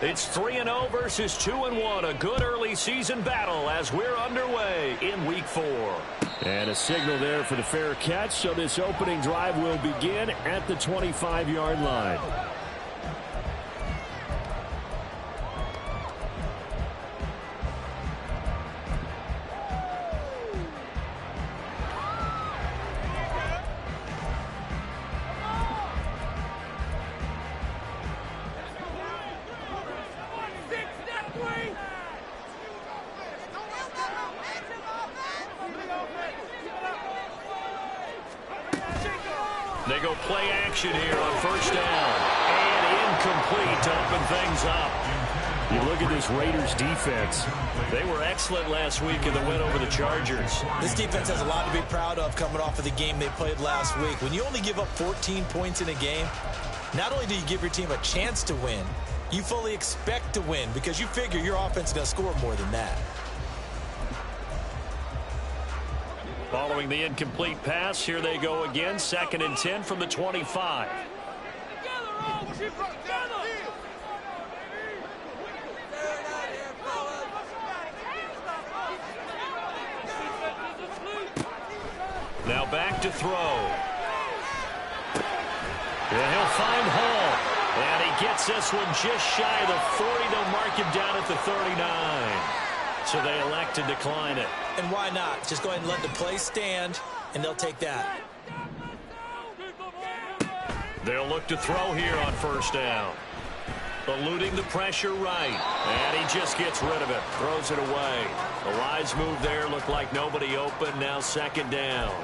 It's 3-0 versus 2-1. A good early season battle as we're underway in Week 4. And a signal there for the fair catch, so this opening drive will begin at the 25-yard line. They go play action here on first down. And incomplete to open things up. You look at this Raiders defense. They were excellent last week in the win over the Chargers. This defense has a lot to be proud of coming off of the game they played last week. When you only give up 14 points in a game, not only do you give your team a chance to win, you fully expect to win because you figure your offense is going to score more than that. Following the incomplete pass, here they go again. 2nd and 10 from the 25. Now back to throw. And he'll find Hall. And he gets this one just shy of the 40. They'll mark him down at the 39. So they elect to decline it. And why not? Just go ahead and let the play stand, and they'll take that. They'll look to throw here on first down. Eluding the pressure right. And he just gets rid of it. Throws it away. The wise move there. Looked like nobody open. Now 2nd down.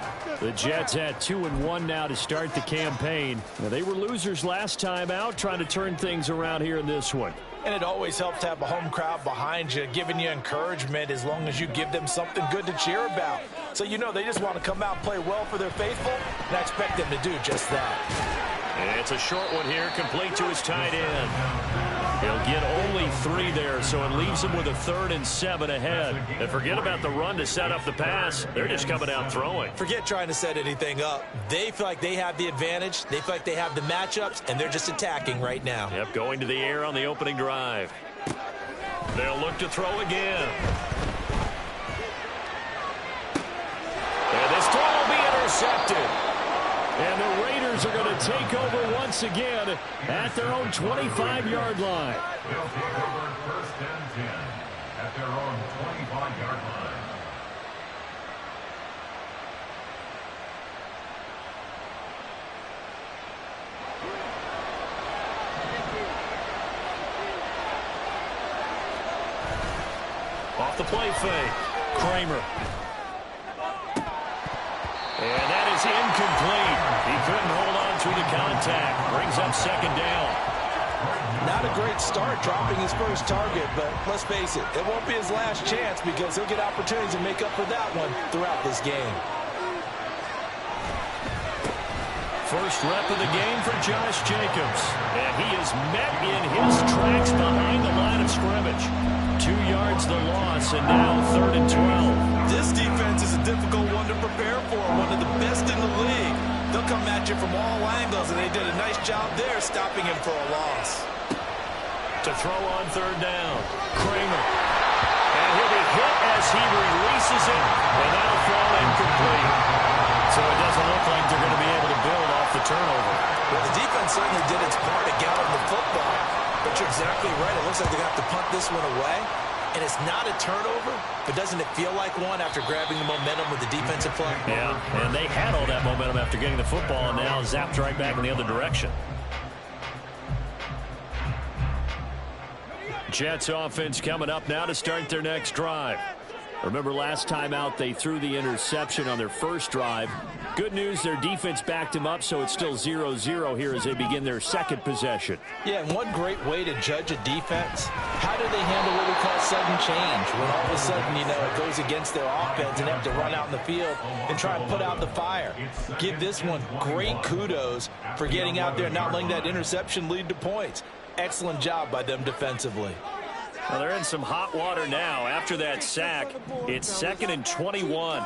The Jets at 2-1 now to start the campaign. Now, they were losers last time out, trying to turn things around here in this one. And it always helps to have a home crowd behind you, giving you encouragement as long as you give them something good to cheer about. So you know they just want to come out and play well for their faithful, and I expect them to do just that. And it's a short one here, complete to his tight end. He'll get only 3 there, so it leaves him with a 3rd and 7 ahead. And forget about the run to set up the pass. They're just coming out throwing. Forget trying to set anything up. They feel like they have the advantage. They feel like they have the matchups, and they're just attacking right now. Yep, going to the air on the opening drive. They'll look to throw again. And this throw will be intercepted. And the Raiders are going to take over once again at their own 25-yard line. They'll take over 1st and 10 at their own 25-yard line. Off the play fake. Kramer. And that is incomplete. He couldn't hold on through the contact. Brings up 2nd down. Not a great start dropping his first target, but let's face it, it won't be his last chance because he'll get opportunities to make up for that one throughout this game. First rep of the game for Josh Jacobs. And he is met in his tracks behind the line of scrimmage. 2 yards the loss, and now 3rd and 12. This defense is a difficult one to prepare for, one of the best in the league. They'll come at you from all angles, and they did a nice job there stopping him for a loss. To throw on 3rd down, Kramer. And he'll be hit as he releases it, and that'll fall incomplete. So it doesn't look like they're going to be able to build off the turnover. Well, the defense certainly did its part to get on the football. But you're exactly right. It looks like they're going to have to punt this one away. And it's not a turnover, but doesn't it feel like one after grabbing the momentum with the defensive play? Yeah, and they had all that momentum after getting the football, and now zapped right back in the other direction. Jets offense coming up now to start their next drive. Remember last time out they threw the interception on their first drive. Good news, their defense backed them up, so it's still 0-0 here as they begin their 2nd possession. Yeah, and one great way to judge a defense, how do they handle what we call sudden change? When all of a sudden, you know, it goes against their offense and they have to run out in the field and try and put out the fire. Give this one great kudos for getting out there and not letting that interception lead to points. Excellent job by them defensively. Well, they're in some hot water now. After that sack, it's 2nd and 21.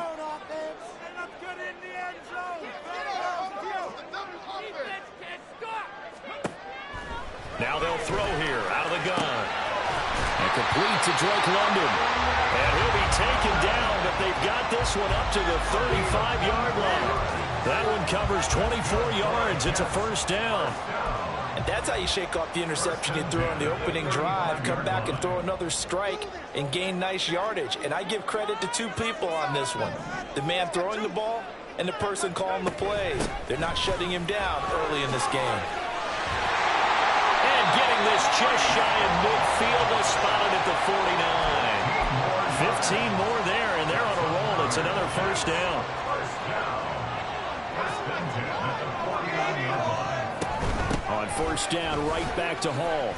Now they'll throw here out of the gun. And complete to Drake London. And he'll be taken down, but they've got this one up to the 35-yard line. That one covers 24 yards. It's a first down. And that's how you shake off the interception you threw on the opening drive. Come back and throw another strike and gain nice yardage. And I give credit to two people on this one. The man throwing the ball and the person calling the plays. They're not shutting him down early in this game. And getting this just shy of midfield, was spotted at the 49. 15 more there, and they're on a roll. It's another first down. On first down, right back to Hall.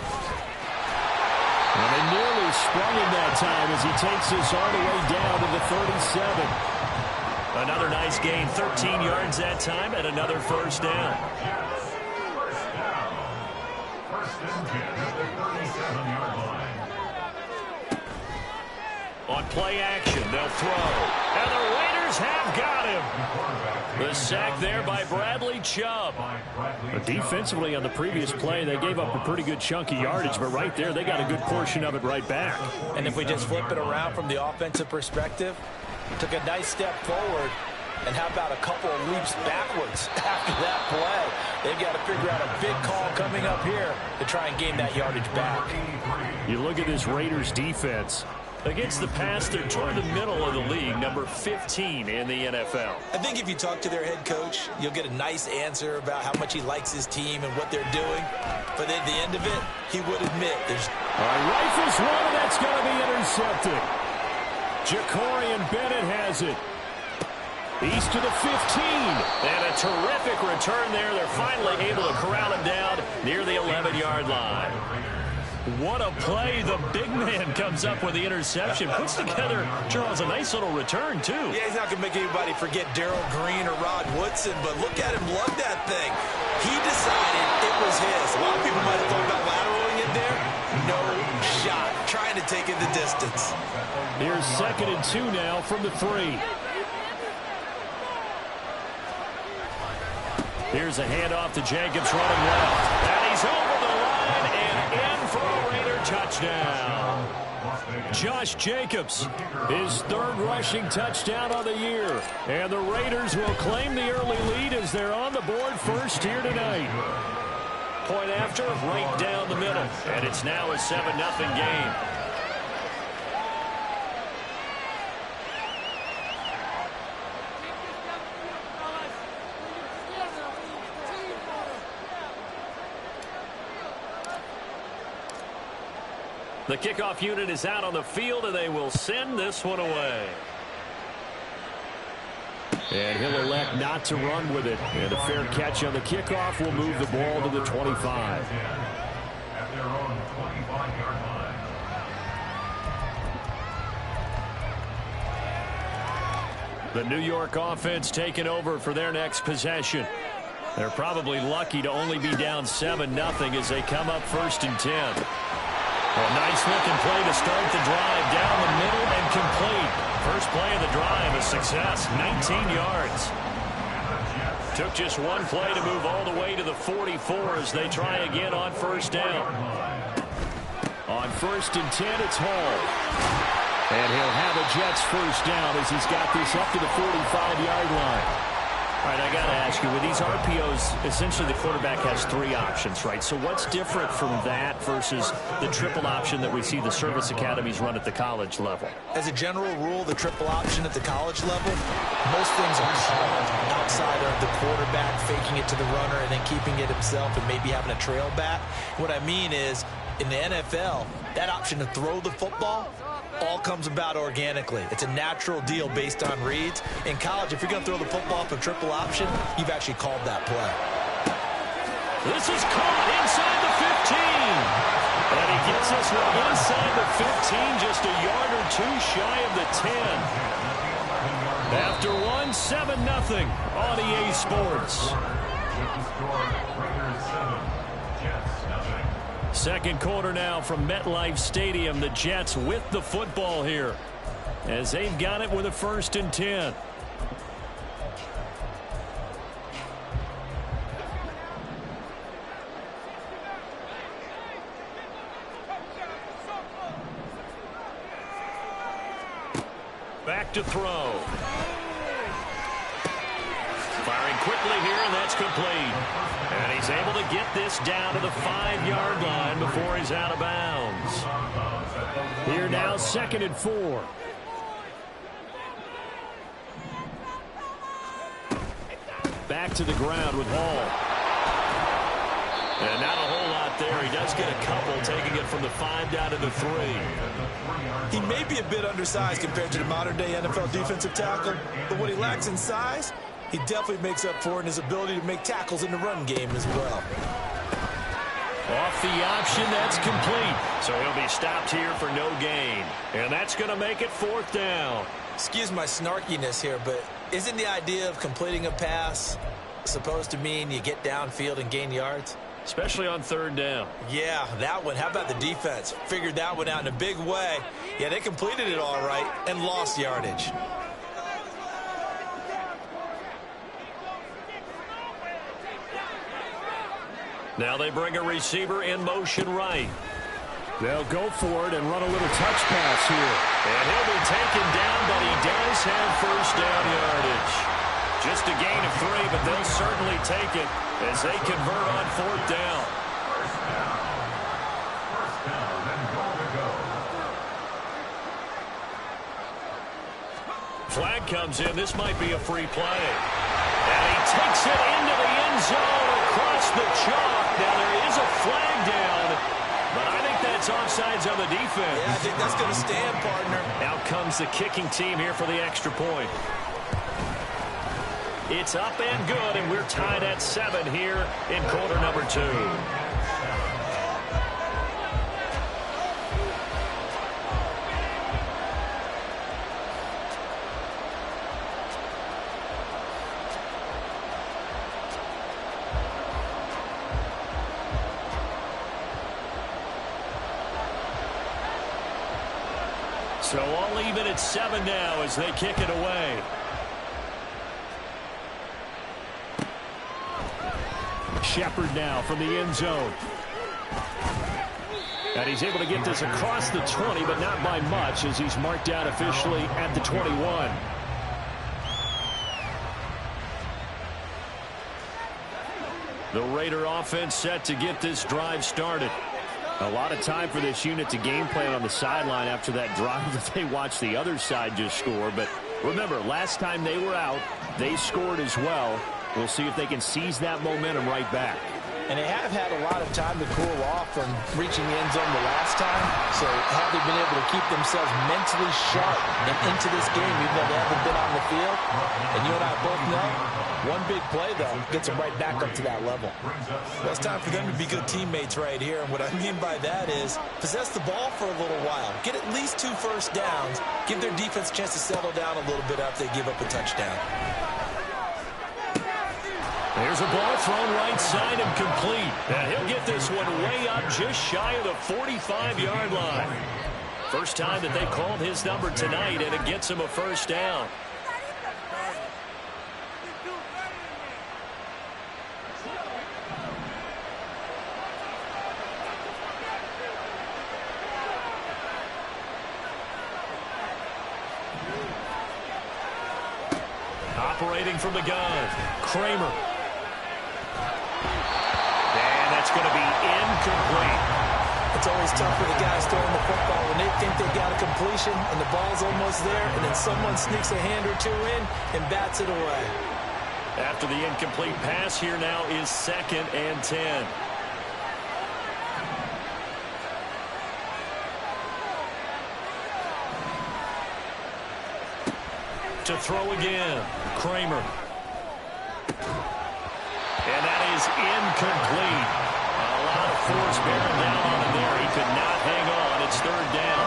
And they nearly sprung him that time as he takes this all the way down to the 37. Another nice gain, 13 yards that time, and another first down. On play action, they'll throw. And the Raiders have got him. The sack there by Bradley Chubb. But defensively on the previous play, they gave up a pretty good chunk of yardage, but right there, they got a good portion of it right back. And if we just flip it around from the offensive perspective, took a nice step forward, and how about a couple of leaps backwards after that play? They've got to figure out a big call coming up here to try and gain that yardage back. You look at this Raiders defense. Against the pass, they're toward the middle of the league, number 15 in the NFL. I think if you talk to their head coach, you'll get a nice answer about how much he likes his team and what they're doing. But at the end of it, he would admit there's... All right, rifles one, and that's going to be intercepted. Jacorian Bennett has it. East to the 15. And a terrific return there. They're finally able to corral him down near the 11-yard line. What a play. The big man comes up with the interception. Puts together, Charles, a nice little return, too. Yeah, he's not going to make anybody forget Darrell Green or Rod Woodson, but look at him lug that thing. He decided it was his. A lot of people might have thought about lateraling it there. No shot. Trying to take it the distance. Here's 2nd and 2 now from the 3. Here's a handoff to Jacobs running left. And he's over the line and in for a Raider touchdown. Josh Jacobs, his 3rd rushing touchdown on the year. And the Raiders will claim the early lead as they're on the board first here tonight. Point after, right down the middle. And it's now a 7-0 game. The kickoff unit is out on the field, and they will send this one away. And he'll elect not to run with it. And a fair catch on the kickoff will move the ball to the 25. At their own 25-yard line. The New York offense taking over for their next possession. They're probably lucky to only be down 7-0 as they come up 1st and 10. A nice-looking play to start the drive down the middle and complete. First play of the drive, a success, 19 yards. Took just one play to move all the way to the 44 as they try again on 1st down. On 1st and 10, it's Hall. And he'll have a Jets 1st down as he's got this up to the 45-yard line. All right, I got to ask you, with these RPOs, essentially the quarterback has 3 options, right? So what's different from that versus the triple option that we see the service academies run at the college level? As a general rule, the triple option at the college level, most things are called outside of the quarterback faking it to the runner and then keeping it himself and maybe having a trail back. What I mean is, in the NFL, that option to throw the football all comes about organically. It's a natural deal based on reads. In college, if you're going to throw the football from triple option, you've actually called that play. This is caught inside the 15. And he gets this one inside the 15, just a yard or 2 shy of the 10. After one, 7-0 on EA Sports. Second quarter now from MetLife Stadium. The Jets with the football here as they've got it with a 1st and 10. Back to throw. Firing quickly here, and that's complete. And he's able to get this down to the 5-yard line before he's out of bounds. Here now, 2nd and 4. Back to the ground with Hall. And not a whole lot there. He does get a couple, taking it from the 5 down to the 3. He may be a bit undersized compared to the modern-day NFL defensive tackle, but what he lacks in size, he definitely makes up for in his ability to make tackles in the run game as well. Off the option, that's complete. So he'll be stopped here for no gain. And that's going to make it 4th down. Excuse my snarkiness here, but isn't the idea of completing a pass supposed to mean you get downfield and gain yards? Especially on 3rd down. Yeah, that one. How about the defense? Figured that one out in a big way. Yeah, they completed it all right and lost yardage. Now they bring a receiver in motion right. They'll go for it and run a little touch pass here. And he'll be taken down, but he does have 1st down yardage. Just a gain of 3, but they'll certainly take it as they convert on 4th down. First down and goal to go. Flag comes in. This might be a free play. And he takes it into the end zone across the chalk. Now there is a flag down, but I think that's offsides on the defense. Yeah, I think that's going to stand, partner. Out comes the kicking team here for the extra point. It's up and good, and we're tied at 7 here in quarter number 2. So all even at 7 now as they kick it away. Shepard now from the end zone. And he's able to get this across the 20, but not by much as he's marked out officially at the 21. The Raider offense set to get this drive started. A lot of time for this unit to game plan on the sideline after that drive that they watched the other side just score. But remember, last time they were out, they scored as well. We'll see if they can seize that momentum right back. And they have had a lot of time to cool off from reaching the end zone the last time. So have they been able to keep themselves mentally sharp and into this game, even though they haven't been on the field? And you and I both know, one big play, though, gets them right back up to that level. Well, it's time for them to be good teammates right here. And what I mean by that is possess the ball for a little while. Get at least 2 first downs. Give their defense a chance to settle down a little bit after they give up a touchdown. There's a ball thrown right side and complete. And he'll get this one way up just shy of the 45-yard line. First time that they've called his number tonight, and it gets him a first down. Operating from the gun, Kramer. And that's going to be incomplete. It's always tough for the guys throwing the football when they think they got a completion and the ball's almost there, and then someone sneaks a hand or 2 in and bats it away. After the incomplete pass, here now is 2nd and 10. To throw again, Kramer. And that is incomplete. A lot of force bearing down on him there. He could not hang on. It's 3rd down.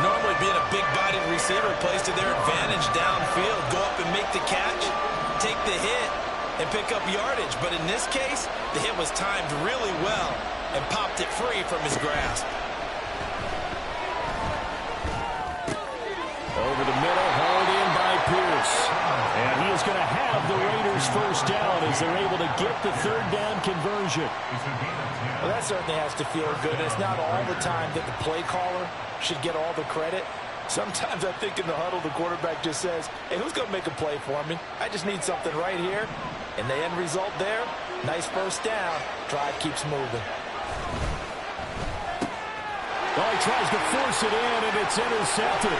Normally being a big-bodied receiver plays to their advantage downfield. Go up and make the catch, take the hit, and pick up yardage. But in this case, the hit was timed really well and popped it free from his grasp. Over the middle, hauled in by Pierce. And he is going to have the Raiders first down as they're able to get the 3rd down conversion. Well, that certainly has to feel good. It's not all the time that the play caller should get all the credit. Sometimes I think in the huddle, the quarterback just says, hey, who's going to make a play for me? I just need something right here. And the end result there, nice first down. Drive keeps moving. Well, he tries to force it in, and it's intercepted.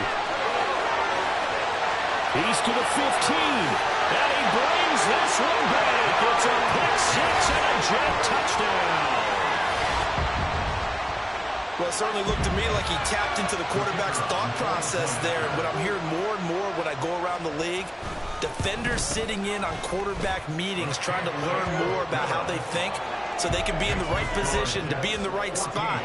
He's to the 15. And he brings this one back. It's a pick six and a Jet touchdown. Well, it certainly looked to me like he tapped into the quarterback's thought process there. And what I'm hearing more and more when I go around the league, defenders sitting in on quarterback meetings trying to learn more about how they think so they can be in the right position, to be in the right spot,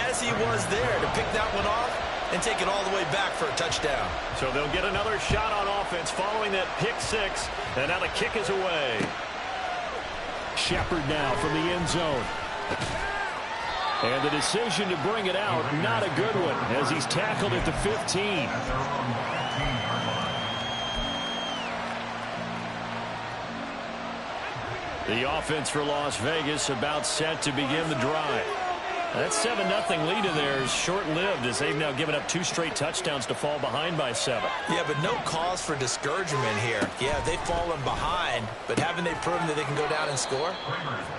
as he was there to pick that one off and take it all the way back for a touchdown. So they'll get another shot on offense following that pick six, and now the kick is away. Shepard now from the end zone. And the decision to bring it out, not a good one, as he's tackled at the 15. The offense for Las Vegas about set to begin the drive. That 7-0 lead in there is short-lived as they've now given up 2 straight touchdowns to fall behind by 7. Yeah, but no cause for discouragement here. Yeah, they've fallen behind, but haven't they proven that they can go down and score?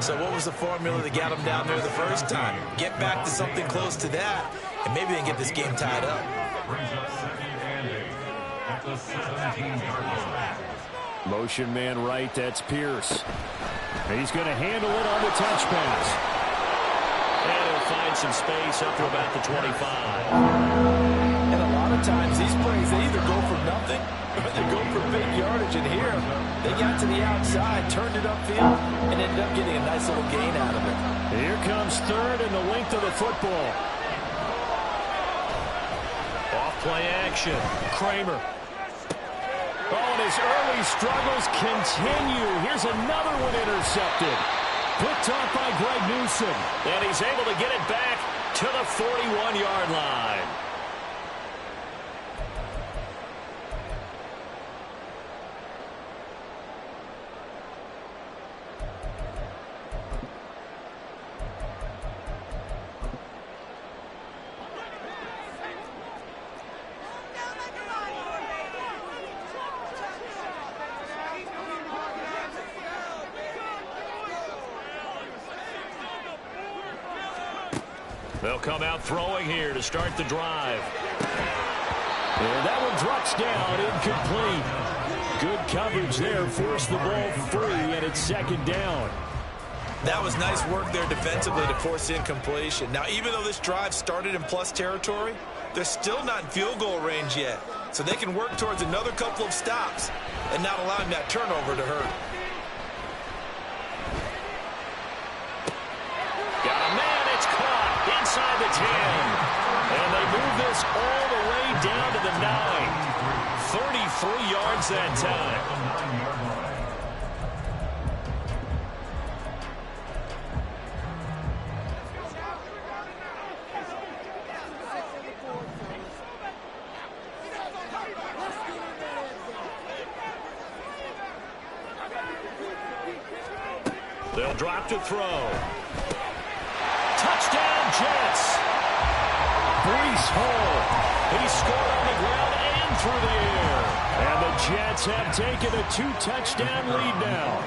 So what was the formula that got them down there the first time? Get back to something close to that, and maybe they can get this game tied up. Motion man right, that's Pierce. He's going to handle it on the touch pass. And he'll find some space up to about the 25. And a lot of times these plays, they either go for nothing or they go for big yardage. And here, they got to the outside, turned it upfield, and ended up getting a nice little gain out of it. Here comes third and the length of the football. Off play action. Kramer. Oh, and his early struggles continue. Here's another one intercepted. Picked off by Greg Newsom. And he's able to get it back to the 41-yard line. They'll come out throwing here to start the drive. And that one drops down, incomplete. Good coverage there, forced the ball free, and it's second down. That was nice work there defensively to force incompletion. Now, even though this drive started in plus territory, they're still not in field goal range yet. So they can work towards another couple of stops and not allowing that turnover to hurt. Got a man, it's caught inside the 10. And they move this all the way down to the 9. 33 yards that time. They'll drop to throw. Touchdown, Jets. Breece Hall. He scored on the ground and through the air. And the Jets have taken a 2-touchdown lead now.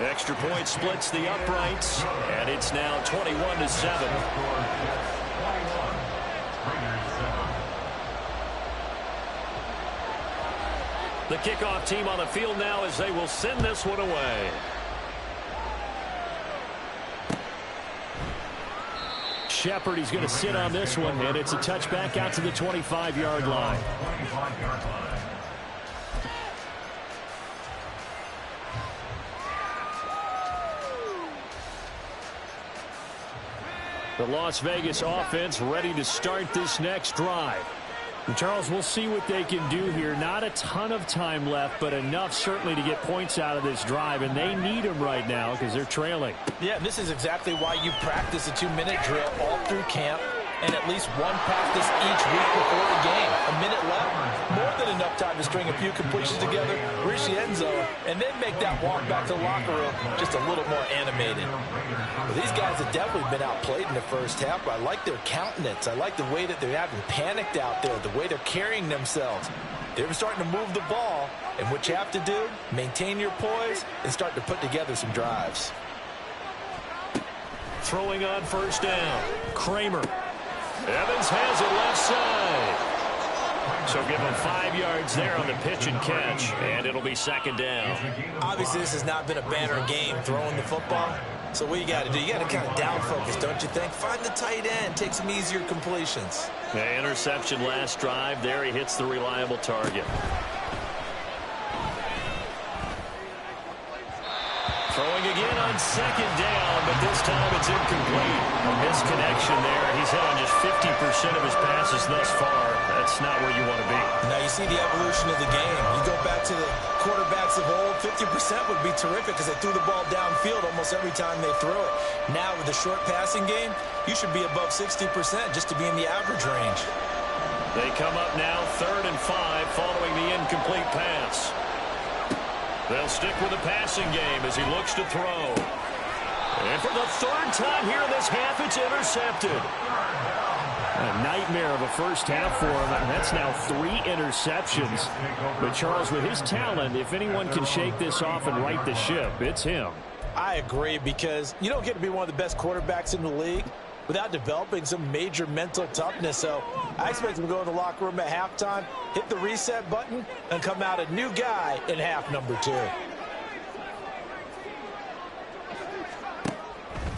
Extra point splits the uprights, and it's now 21-7. The kickoff team on the field now as they will send this one away. Shepard, he's going to sit on this one, and it's a touchback out to the 25-yard line. The Las Vegas offense ready to start this next drive. And Charles, we'll see what they can do here. Not a ton of time left, but enough certainly to get points out of this drive, and they need them right now because they're trailing. Yeah, this is exactly why you practice a 2-minute drill all through camp and at least one practice each week before the game. A minute left, more than enough time to string a few completions together, reach the end zone, and then make that walk back to the locker room just a little more animated. Well, these guys have definitely been outplayed in the first half, but I like their countenance. I like the way that they're having panicked out there, the way they're carrying themselves. They're starting to move the ball, and what you have to do, maintain your poise and start to put together some drives. Throwing on first down, Kramer. Evans has it left side. So give him 5 yards there on the pitch and catch, and it'll be second down. Obviously, this has not been a banner game throwing the football. So what you got to do, you got to kind of down focus, don't you think? Find the tight end, take some easier completions. The interception last drive. There he hits the reliable target. Throwing again on second down, but this time it's incomplete. A misconnection there. He's hit on just 50% of his passes thus far. That's not where you want to be. Now you see the evolution of the game. You go back to the quarterbacks of old, 50% would be terrific because they threw the ball downfield almost every time they throw it. Now with the short passing game, you should be above 60% just to be in the average range. They come up now 3rd and 5 following the incomplete pass. They'll stick with the passing game as he looks to throw. And for the 3rd time here in this half, it's intercepted. A nightmare of a first half for him, and that's now 3 interceptions. But Charles, with his talent, if anyone can shake this off and right the ship, it's him. I agree, because you don't get to be one of the best quarterbacks in the league without developing some major mental toughness. So I expect him to go in the locker room at halftime, hit the reset button, and come out a new guy in half number 2.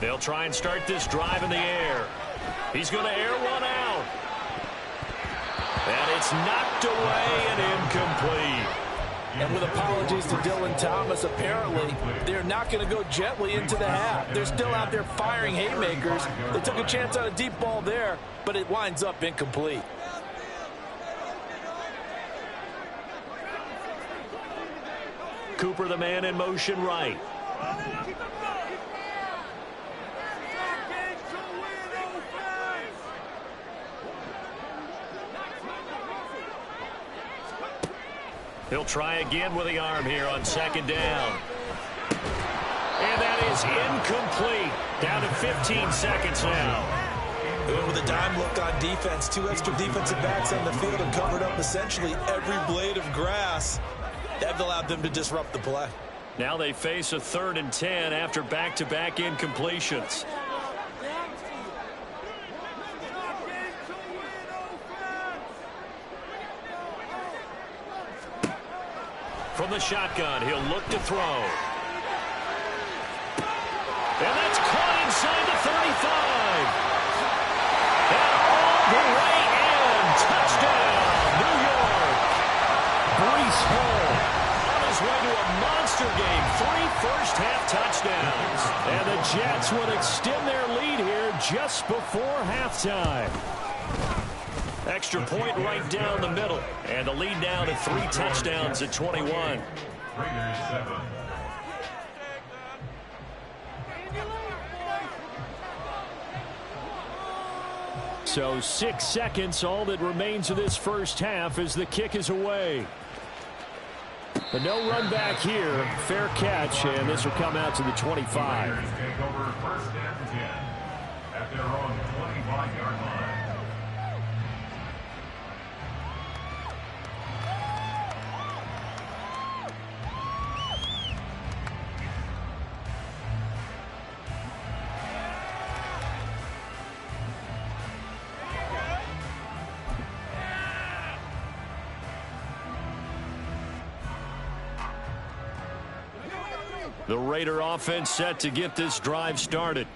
They'll try and start this drive in the air. He's going to air one out. And it's knocked away and incomplete. And with apologies to Dylan Thomas, apparently they're not going to go gently into the half. They're still out there firing haymakers. They took a chance on a deep ball there, but it winds up incomplete. Cooper, the man in motion right. He'll try again with the arm here on second down. And that is incomplete. Down to 15 seconds now. With a dime look on defense, 2 extra defensive backs on the field and covered up essentially every blade of grass. That allowed them to disrupt the play. Now they face a 3rd and 10 after back-to-back incompletions. From the shotgun, he'll look to throw. And that's caught inside the 35. And all the way in. Touchdown, New York. Breece Hall on his way to a monster game. 3 first-half touchdowns. And the Jets would extend their lead here just before halftime. Extra point right down the middle. And the lead now to 3 touchdowns at 21. Raiders 7. So 6 seconds, all that remains of this first half as the kick is away. But no run back here. Fair catch, and this will come out to the 25. Raiders take over 1st and 10 at their own 25-yard line. The Raider offense set to get this drive started.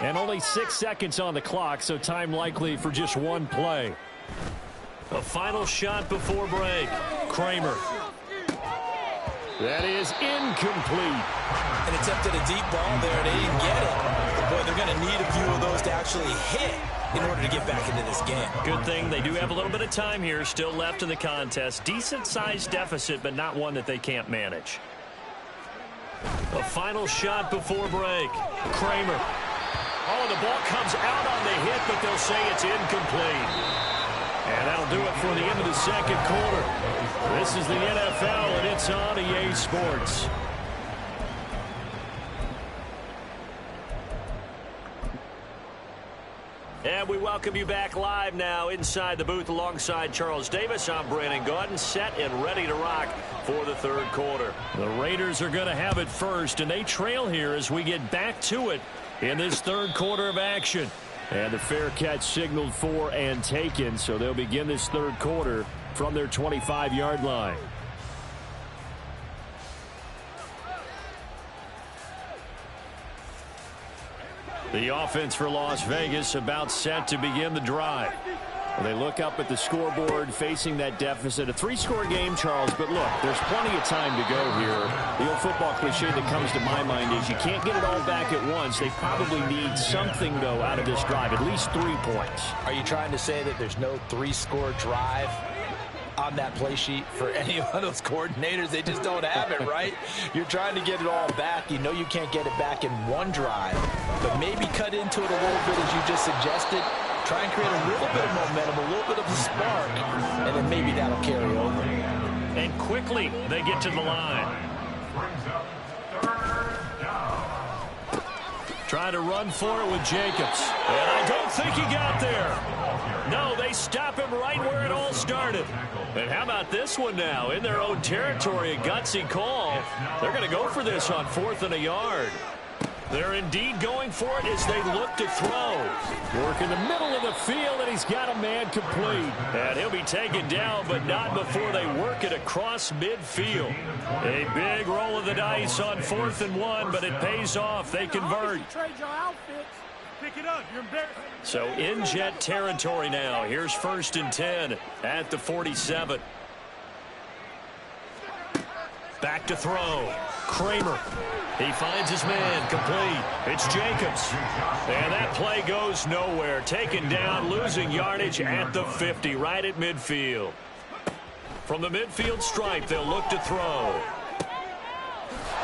And only 6 seconds on the clock, so time likely for just one play. A final shot before break. Kramer. That is incomplete. An attempt at a deep ball there. They didn't get it. But boy, they're going to need a few of those to actually hit in order to get back into this game. Good thing they do have a little bit of time here still left in the contest. Decent-sized deficit, but not one that they can't manage. A final shot before break. Kramer. Oh, the ball comes out on the hit, but they'll say it's incomplete. And that'll do it for the end of the second quarter. This is the NFL, and it's on EA Sports. And we welcome you back live now inside the booth alongside Charles Davis. I'm Brandon Gaudin, set and ready to rock for the third quarter. The Raiders are going to have it first, and they trail here as we get back to it in this third quarter of action. And the fair catch signaled for and taken, so they'll begin this third quarter from their 25-yard line. The offense for Las Vegas about set to begin the drive. They look up at the scoreboard facing that deficit. A three-score game, Charles, but look, there's plenty of time to go here. The old football cliche that comes to my mind is you can't get it all back at once. They probably need something, though, out of this drive, at least 3 points. Are you trying to say that there's no three-score drive on that play sheet for any of those coordinators? They just don't have it, right? You're trying to get it all back. You know you can't get it back in one drive, but maybe cut into it a little bit as you just suggested. Try and create a little bit of momentum, a little bit of a spark, and then maybe that'll carry over. And quickly they get to the line. Trying to run for it with Jacobs. And I don't think he got there. No, they stop him right where it all started. And how about this one now? In their own territory, a gutsy call. They're going to go for this on 4th and a yard. They're indeed going for it as they look to throw. Work in the middle of the field, and he's got a man complete. And he'll be taken down, but not before they work it across midfield. A big roll of the dice on 4th and 1, but it pays off. They convert. So in Jet territory now. Here's 1st and 10 at the 47. Back to throw. Kramer. He finds his man, complete. It's Jacobs. And that play goes nowhere. Taken down, losing yardage at the 50, right at midfield. From the midfield stripe, they'll look to throw.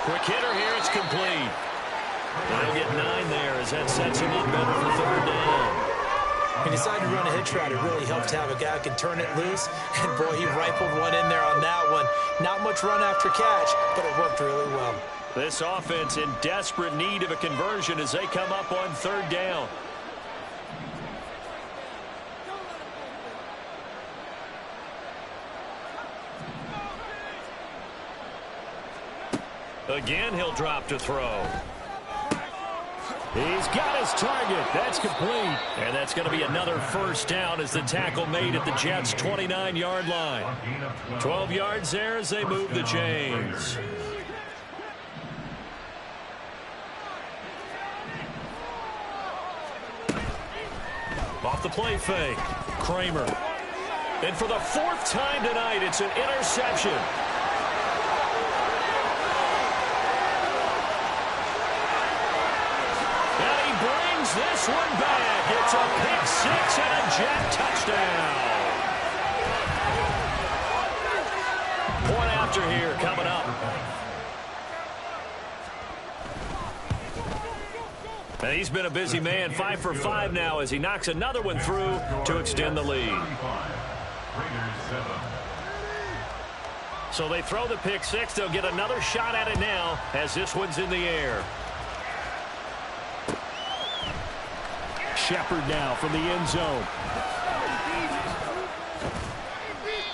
Quick hitter here, it's complete. They'll get 9 there as that sets him up better for 3rd down. He decided to run a hitch route. It really helped to have a guy who can turn it loose. And, boy, he rifled one in there on that one. Not much run after catch, but it worked really well. This offense in desperate need of a conversion as they come up on 3rd down. Again, he'll drop to throw. He's got his target. That's complete. And that's going to be another 1st down as the tackle made at the Jets' 29-yard line. 12 yards there as they move the chains. Off the play fake. Kramer. And for the 4th time tonight, it's an interception. This one back. It's a pick 6 and a Jet touchdown. Point after here coming up. And he's been a busy man. 5 for 5 now as he knocks another one through to extend the lead. So they throw the pick 6. They'll get another shot at it now as this one's in the air. Shepard now from the end zone.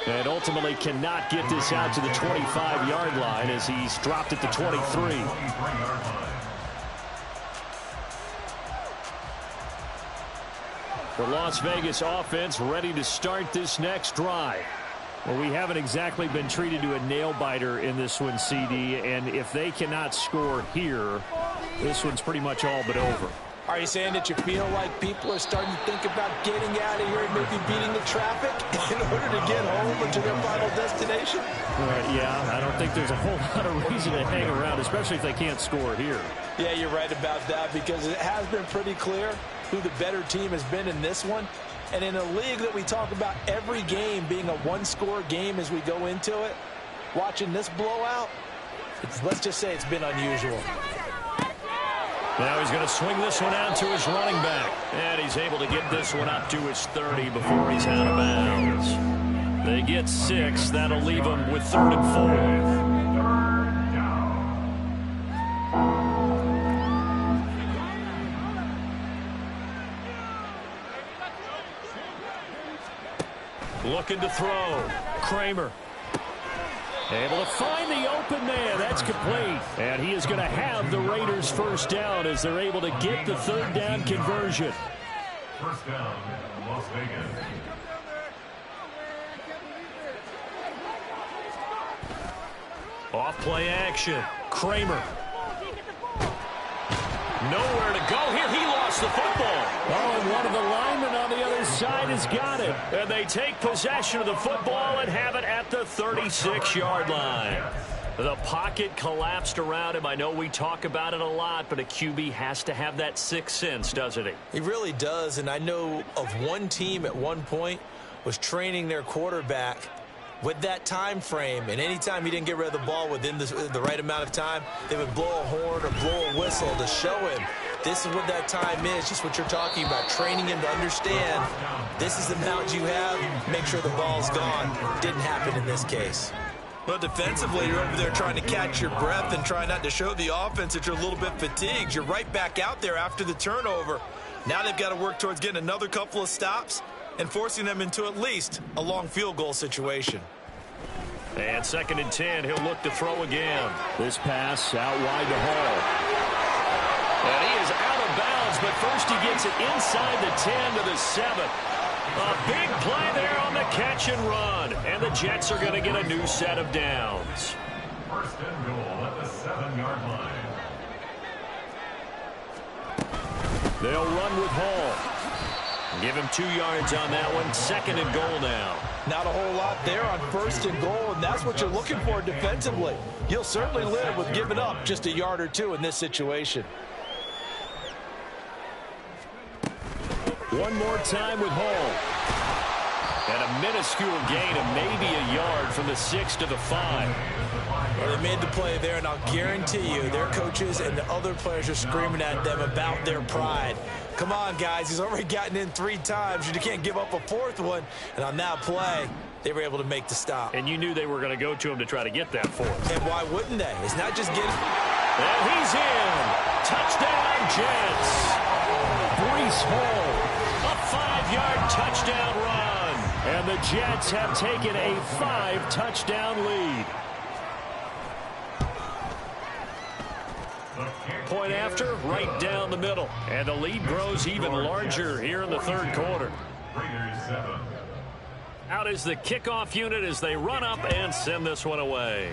And ultimately cannot get this out to the 25-yard line as he's dropped at the 23. The Las Vegas offense ready to start this next drive. Well, we haven't exactly been treated to a nail-biter in this one, CD, and if they cannot score here, this one's pretty much all but over. Are you saying that you feel like people are starting to think about getting out of here and maybe beating the traffic in order to get home or to their final destination? Yeah, I don't think there's a whole lot of reason to hang around, especially if they can't score here. Yeah, you're right about that because it has been pretty clear who the better team has been in this one. And in a league that we talk about every game being a one-score game as we go into it, watching this blowout, let's just say it's been unusual. Now he's going to swing this one out to his running back. And he's able to get this one up to his 30 before he's out of bounds. They get 6. That'll leave them with 3rd and 4. Looking to throw. Kramer. Able to find the open man. That's complete. And he is going to have the Raiders first down as they're able to get the 3rd down conversion. First down, Las Vegas. Off play action. Kramer. Nowhere to go here. He lost the football. Oh, and one of the linemen on the other side has got it. And they take possession of the football and have it at the 36-yard line. The pocket collapsed around him. I know we talk about it a lot, but a QB has to have that sixth sense, doesn't he? He really does, and I know of one team at one point was training their quarterback with that time frame, and anytime he didn't get rid of the ball within the right amount of time, they would blow a horn or blow a whistle to show him this is what that time is, just what you're talking about, training him to understand this is the amount you have, make sure the ball's gone. Didn't happen in this case. Well, defensively, you're over there trying to catch your breath and try not to show the offense that you're a little bit fatigued. You're right back out there after the turnover. Now they've got to work towards getting another couple of stops and forcing them into at least a long field goal situation. And 2nd and 10, he'll look to throw again. This pass out wide to Hall. And he is out of bounds, but first he gets it inside the 10 to the 7. A big play there on the catch and run. And the Jets are going to get a new set of downs. First and goal at the 7-yard line. They'll run with Hall. Give him 2 yards on that one. 2nd and goal now. Not a whole lot there on 1st and goal, and that's what you're looking for defensively. You'll certainly live with giving up just a yard or 2 in this situation. One more time with Hall. And a minuscule gain of maybe a yard from the 6 to the 5. Well, they made the play there, and I'll guarantee you their coaches and the other players are screaming at them about their pride. Come on, guys. He's already gotten in 3 times. You can't give up a 4th one. And on that play, they were able to make the stop. And you knew they were going to go to him to try to get that 4th. And why wouldn't they? It's not just getting... And he's in. Touchdown, Jets. Breece Hall. A 5-yard touchdown run. And the Jets have taken a 5-touchdown lead. Point after, right down the middle. And the lead grows even larger here in the 3rd quarter. Out is the kickoff unit as they run up and send this one away.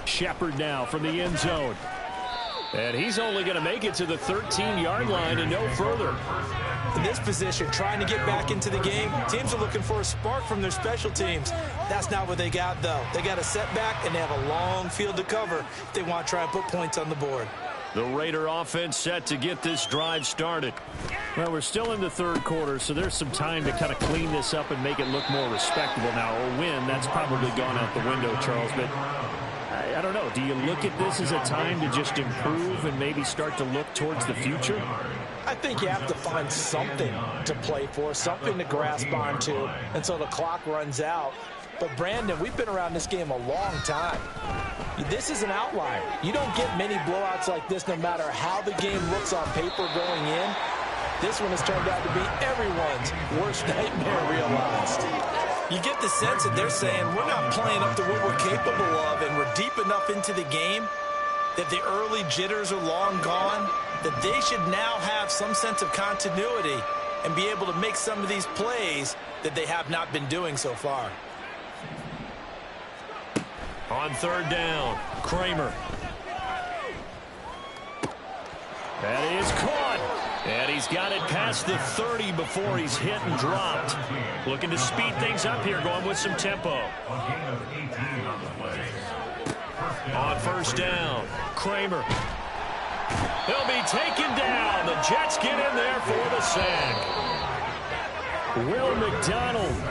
Shepard now from the end zone. And he's only going to make it to the 13-yard line and no further. In this position, trying to get back into the game, teams are looking for a spark from their special teams. That's not what they got, though. They got a setback, and they have a long field to cover if they want to try and put points on the board. The Raider offense set to get this drive started. Well, we're still in the 3rd quarter, so there's some time to kind of clean this up and make it look more respectable now. A win, that's probably gone out the window, Charles, but I don't know. Do you look at this as a time to just improve and maybe start to look towards the future? I think you have to find something to play for, something to grasp onto until the clock runs out. But, Brandon, we've been around this game a long time. This is an outlier. You don't get many blowouts like this no matter how the game looks on paper going in. This one has turned out to be everyone's worst nightmare realized. You get the sense that they're saying we're not playing up to what we're capable of, and we're deep enough into the game that the early jitters are long gone, that they should now have some sense of continuity and be able to make some of these plays that they have not been doing so far. On 3rd down, Kramer. That is caught. And he's got it past the 30 before he's hit and dropped. Looking to speed things up here, going with some tempo. On 1st down, Kramer. He'll be taken down. The Jets get in there for the sack. Will McDonald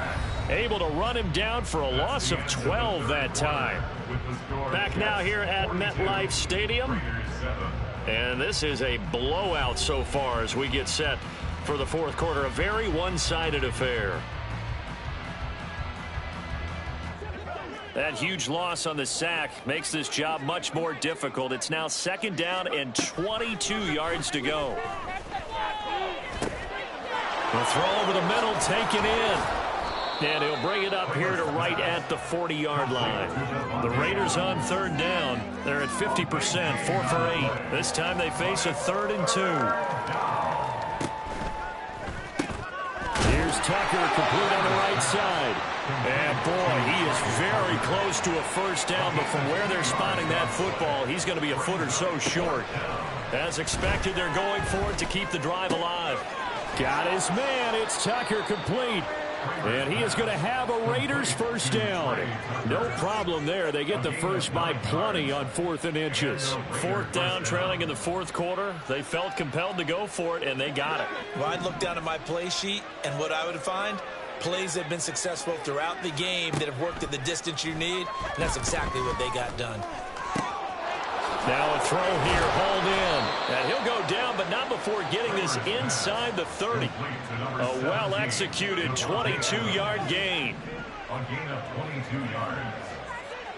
Able to run him down for a loss of 12 that time. Back now here at MetLife Stadium. And this is a blowout so far as we get set for the fourth quarter. A very one-sided affair. That huge loss on the sack makes this job much more difficult. It's now 2nd down and 22 yards to go. The throw over the middle, taken in. And he'll bring it up here to right at the 40-yard line. The Raiders on 3rd down. They're at 50%, 4 for 8. This time they face a 3rd and 2. Here's Tucker, complete on the right side. And boy, he is very close to a 1st down, but from where they're spotting that football, he's going to be a foot or so short. As expected, they're going for it to keep the drive alive. Got his man. It's Tucker, complete. And he is going to have a Raiders 1st down. No problem there. They get the first by plenty on 4th and inches. 4th down, trailing in the 4th quarter. They felt compelled to go for it, and they got it. Well, I'd look down at my play sheet, and what I would find, plays that have been successful throughout the game that have worked at the distance you need, and that's exactly what they got done. Now a throw here, hauled in. And he'll go down, but not before getting this inside the 30. A well-executed 22-yard gain. A gain of 22 yards.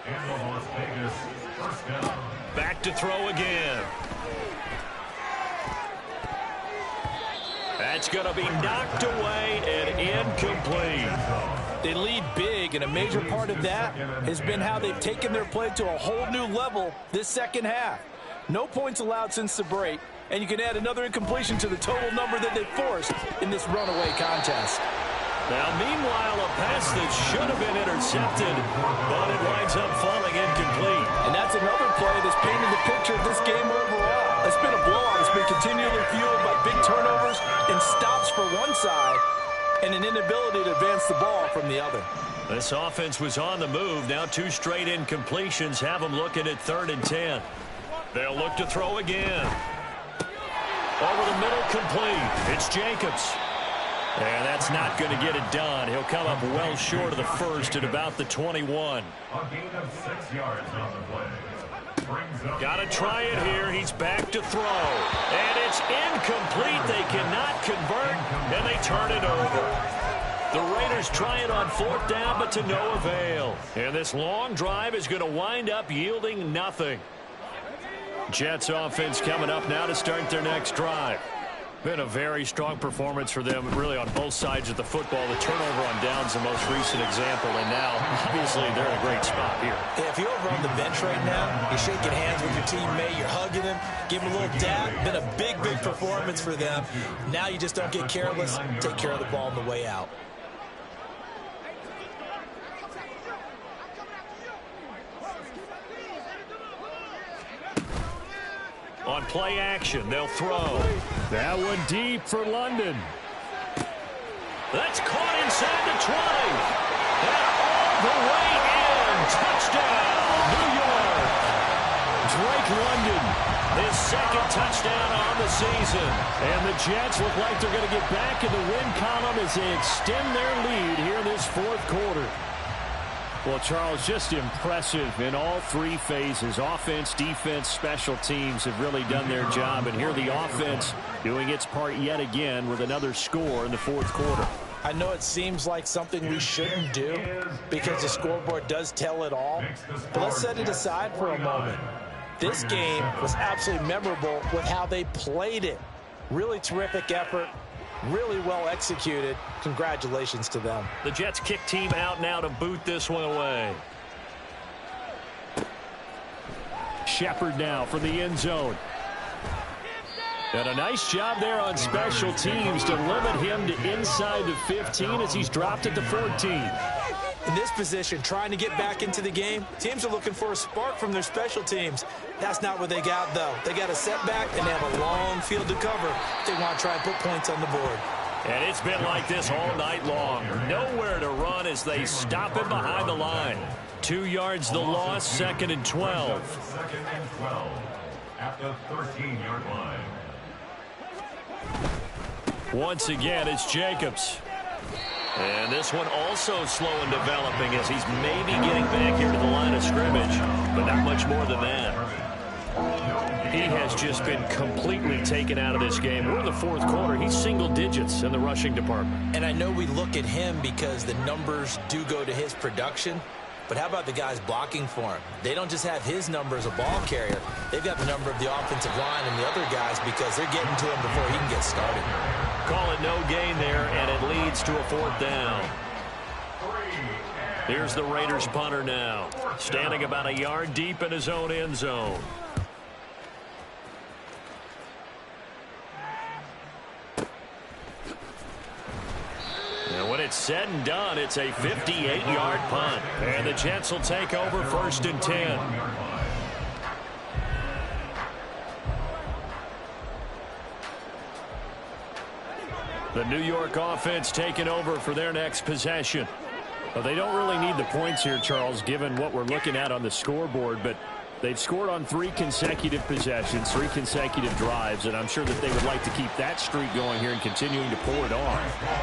And the Las Vegas 1st down. Back to throw again. That's going to be knocked away and incomplete. They lead big, and a major part of that has been how they've taken their play to a whole new level this 2nd half. No points allowed since the break, and you can add another incompletion to the total number that they forced in this runaway contest. Now, meanwhile, a pass that should have been intercepted, but it winds up falling incomplete. And that's another play that's painted the picture of this game overall. It's been a blowout. It's been continually fueled by big turnovers and stops for one side, and an inability to advance the ball from the other. This offense was on the move. Now 2 straight incompletions have them looking at 3rd and 10. They'll look to throw again. Over the middle, complete. It's Jacobs. And that's not going to get it done. He'll come up well short of the first at about the 21. A gain of 6 yards on the play. Got to try it here. He's back to throw. And it's incomplete. They cannot convert, and they turn it over. The Raiders try it on 4th down, but to no avail. And this long drive is going to wind up yielding nothing. Jets offense coming up now to start their next drive. Been a very strong performance for them, really, on both sides of the football. The turnover on downs, the most recent example, and now, obviously, they're in a great spot here. Yeah, if you're over on the bench right now, you're shaking hands with your teammate, you're hugging him, giving a little dap. Been a big, big performance for them. Now you just don't get careless. Take care of the ball on the way out. On play action, they'll throw. That one deep for London. That's caught inside the 20. And all the way in. Touchdown, New York. Drake London, his 2nd touchdown on the season. And the Jets look like they're going to get back in the win column as they extend their lead here in this 4th quarter. Well, Charles, just impressive in all 3 phases. Offense, defense, special teams have really done their job. And here the offense doing its part yet again with another score in the 4th quarter. I know it seems like something we shouldn't do because the scoreboard does tell it all. But let's set it aside for a moment. This game was absolutely memorable with how they played it. Really terrific effort. Really well executed. Congratulations to them. The Jets kick team out now to boot this one away. Shepard now from the end zone. And a nice job there on special teams to limit him to inside the 15 as he's dropped at the 14. In this position, trying to get back into the game, teams are looking for a spark from their special teams. That's not what they got, though. They got a setback, and they have a long field to cover. They want to try and put points on the board. And it's been like this all night long. Nowhere to run as they stop him behind the line. 2 yards the loss, 2nd and 12. 2nd and 12 at the 13-yard line. Once again, it's Jacobs. And this one also slow in developing as he's maybe getting back here to the line of scrimmage, but not much more than that. He has just been completely taken out of this game. We're in the fourth quarter. He's single digits in the rushing department. And I know we look at him because the numbers do go to his production, but how about the guys blocking for him? They don't just have his number as a ball carrier. They've got the number of the offensive line and the other guys because they're getting to him before he can get started. Call it no gain there, and it leads to a fourth down. Here's the Raiders punter now, standing about a yard deep in his own end zone. And when it's said and done, it's a 58-yard punt. And the Jets will take over 1st and 10. The New York offense taking over for their next possession. Well, they don't really need the points here, Charles, given what we're looking at on the scoreboard, but they've scored on 3 consecutive possessions, 3 consecutive drives, and I'm sure that they would like to keep that streak going here and continuing to pour it on.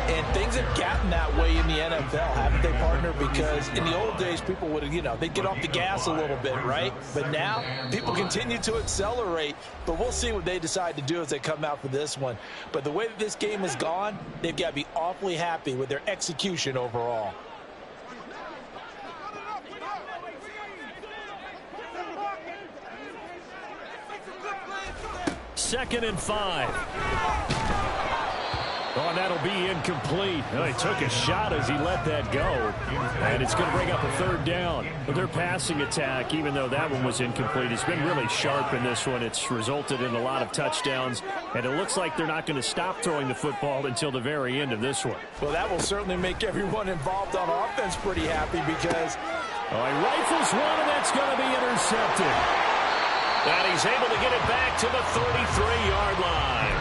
And things have gotten that way in the NFL, haven't they, partner? Because in the old days, people would have, they'd get off the gas a little bit, right? But now, people continue to accelerate, but we'll see what they decide to do as they come out for this one. But the way that this game has gone, they've got to be awfully happy with their execution overall. Second and 5. Oh, and that'll be incomplete. Well, he took a shot as he let that go. And it's going to bring up a 3rd down. But their passing attack, even though that one was incomplete, has been really sharp in this one. It's resulted in a lot of touchdowns. And it looks like they're not going to stop throwing the football until the very end of this one. Well, that will certainly make everyone involved on offense pretty happy because... Oh, he rifles one, and that's going to be intercepted. And he's able to get it back to the 33-yard line.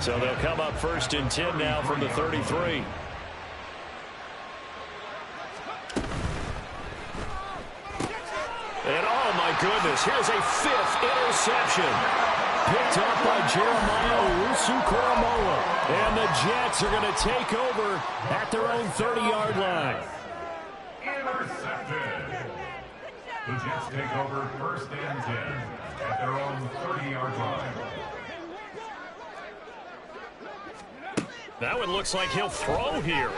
So they'll come up 1st and 10 now from the 33. And oh my goodness, here's a 5th interception. Picked up by Jeremiah Owusu-Koramoah. And the Jets are going to take over at their own 30-yard line. Intercepted. The Jets take over 1st and 10 at their own 30-yard line. That one looks like he'll throw here.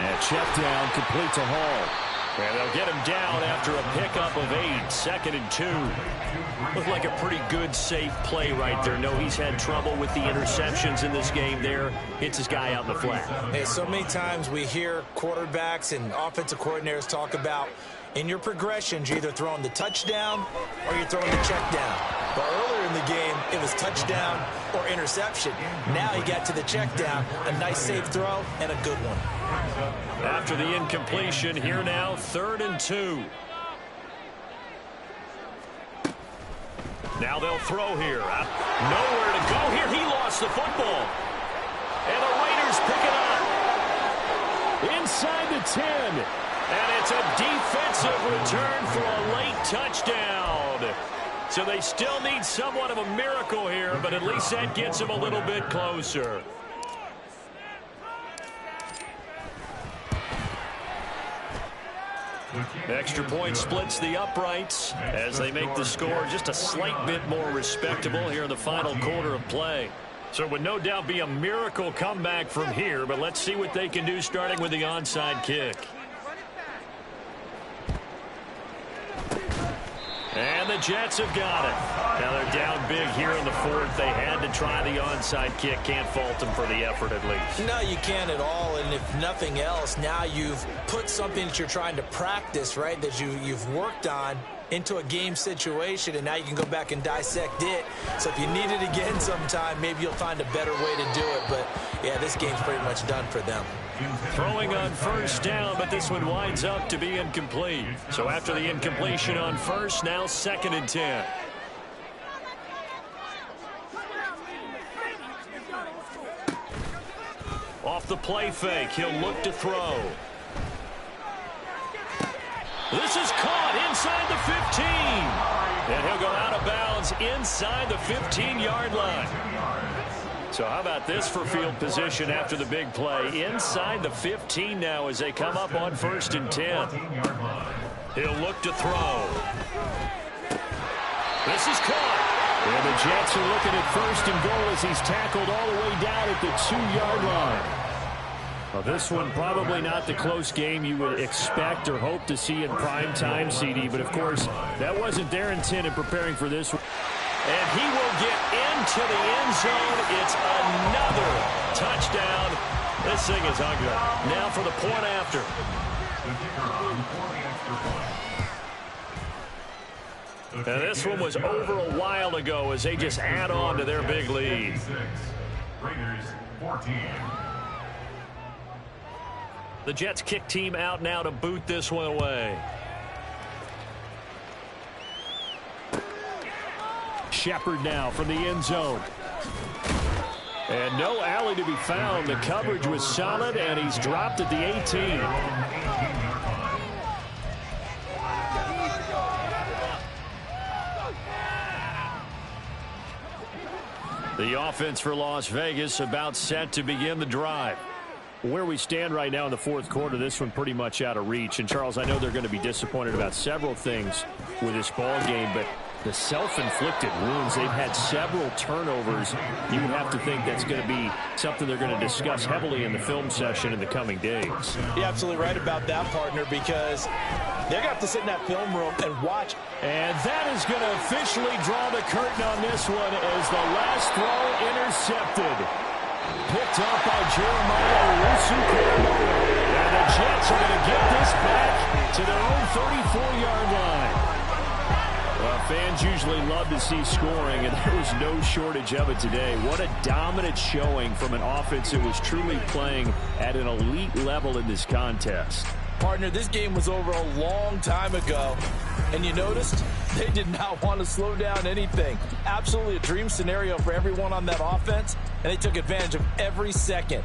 And check down, complete to Hall. And they'll get him down after a pickup of 8. 2nd and 2. Looked like a pretty good, safe play right there. No, he's had trouble with the interceptions in this game there. Hits his guy out in the flat. Hey, so many times we hear quarterbacks and offensive coordinators talk about in your progressions, you're either throwing the touchdown or you're throwing the check down. But earlier in the game, it was touchdown or interception. Now he got to the check down, a nice safe throw, and a good one. After the incompletion, here now, 3rd and 2. Now they'll throw here. Nowhere to go here. He lost the football. And the Raiders pick it up. Inside the 10. And it's a defensive return for a late touchdown. So they still need somewhat of a miracle here, but at least that gets them a little bit closer. Extra point splits the uprights as they make the score just a slight bit more respectable here in the final quarter of play. So it would no doubt be a miracle comeback from here, but let's see what they can do starting with the onside kick. And the Jets have got it. Now they're down big here in the 4th. They had to try the onside kick. Can't fault them for the effort at least. No, you can't at all. And if nothing else, now you've put something that you're trying to practice, right, that you've worked on into a game situation, and now you can go back and dissect it. So if you need it again sometime, maybe you'll find a better way to do it. But, yeah, this game's pretty much done for them. Throwing on 1st down, but this one winds up to be incomplete. So after the incompletion on 1st, now 2nd and 10. Off the play fake, he'll look to throw. This is caught inside the 15. And he'll go out of bounds inside the 15-yard line. So how about this for field position after the big play? Inside the 15 now as they come up on 1st and 10. He'll look to throw. This is caught. And the Jets are looking at 1st and goal as he's tackled all the way down at the 2-yard line. Well, this one probably not the close game you would expect or hope to see in prime time, CD. But, of course, that wasn't their intent in preparing for this one. And he will get into the end zone. It's another touchdown. This thing is ugly. Now for the point after. And this one was over a while ago as they just add on to their big lead. Raiders 14. The Jets kick team out now to boot this one away. Shepard now from the end zone. And no alley to be found. The coverage was solid, and he's dropped at the 18. The offense for Las Vegas about set to begin the drive. Where we stand right now in the 4th quarter, this one pretty much out of reach. And, Charles, I know they're going to be disappointed about several things with this ball game, but the self-inflicted wounds, they've had several turnovers. You would have to think that's going to be something they're going to discuss heavily in the film session in the coming days. You're absolutely right about that, partner, because they're going to have to sit in that film room and watch. And that is going to officially draw the curtain on this one as the last throw intercepted. Picked up by Jeremiah Owusu-Koramoah. And the Jets are going to get this back to their own 34-yard line. Well, fans usually love to see scoring, and there was no shortage of it today. What a dominant showing from an offense that was truly playing at an elite level in this contest. Partner, this game was over a long time ago, and you noticed they did not want to slow down anything. Absolutely a dream scenario for everyone on that offense, and they took advantage of every second.